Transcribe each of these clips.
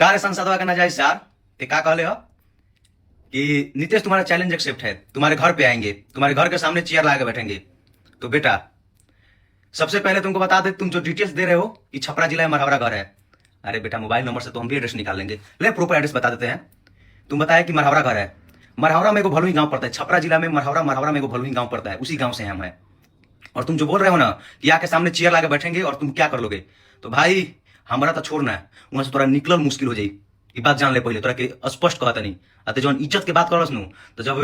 कार्य संसदवा का नाजायज यार ते का कहले हो कि नीतीश तुम्हारा चैलेंज एक्सेप्ट है, तुम्हारे घर पे आएंगे, तुम्हारे घर के सामने चेयर लगा के बैठेंगे। तो बेटा सबसे पहले तुमको बता दे, तुम जो डिटेल्स दे रहे हो कि छपरा जिला में मरहवरा घर है, अरे बेटा मोबाइल नंबर से तो हम भी एड्रेस निकाल लेंगे। ले प्रॉपर एड्रेस बता देते हैं। तुम बताया कि मरहवरा घर है, मरहवरा में को भलुई गांव पड़ता है, छपरा जिला में मरहवरा में को भलुई गांव पड़ता है, उसी गांव से हम हैं। और तुम जो बोल रहे हो ना कि आके सामने चेयर लगा बैठेंगे और तुम क्या कर लोगे, तो भाई हमारा तो छोड़ना है, वहां से तोरा निकलल मुश्किल हो जाई। ये बात जान ले पहले, तोरा के स्पष्ट कहता नहीं आते जौन इज्जत के बात करस नु, तो जब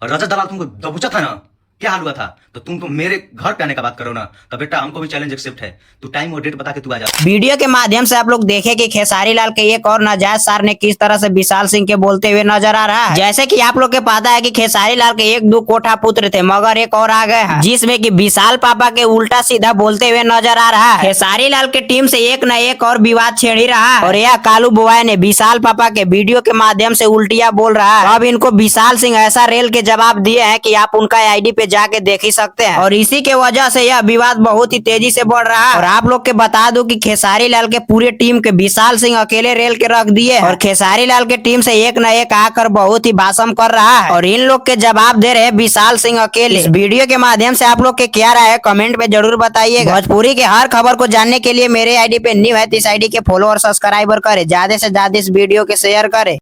रजत दलाल तुमको दबोचा था ना, क्या हाल हुआ था, तो तुम तो मेरे घर पे आने का बात करो ना, तो बेटा हमको भी चैलेंज एक्सेप्ट है। तू टाइम और डेट बता के तू आ जा। वीडियो के माध्यम से आप लोग देखे कि खेसारी लाल के एक और नाजायज सार ने किस तरह से विशाल सिंह के बोलते हुए नजर आ रहा है। जैसे कि आप लोग के पता है कि खेसारी लाल के एक दो कोठा पुत्र थे, मगर एक और आ गए हैं, जिसमें कि विशाल पापा के उल्टा सीधा बोलते हुए नजर आ रहा है। खेसारी लाल के टीम से एक न एक और विवाद छेड़ ही रहा है, और यह कालू बुआई ने विशाल पापा के वीडियो के माध्यम से उल्टिया बोल रहा है। अब इनको विशाल सिंह ऐसा रेल के जवाब दिए हैं कि आप उनका आईडी पे जाके देख ही सकते हैं, और इसी के वजह से यह विवाद बहुत ही तेजी से बढ़ रहा है। और आप लोग के बता दूं कि खेसारी लाल के पूरे टीम के विशाल सिंह अकेले रेल के रख दिए, और खेसारी लाल के टीम से एक न एक आकर बहुत ही भाषण कर रहा है, और इन लोग के जवाब दे रहे विशाल सिंह अकेले। इस वीडियो के माध्यम से आप लोग के क्या राय है कमेंट में जरूर बताइए। भोजपुरी के हर खबर को जानने के लिए मेरे आईडी पे न्यू है तो इस आईडी के फॉलो और सब्सक्राइबर करे, ज्यादा से ज्यादा इस वीडियो के शेयर करे।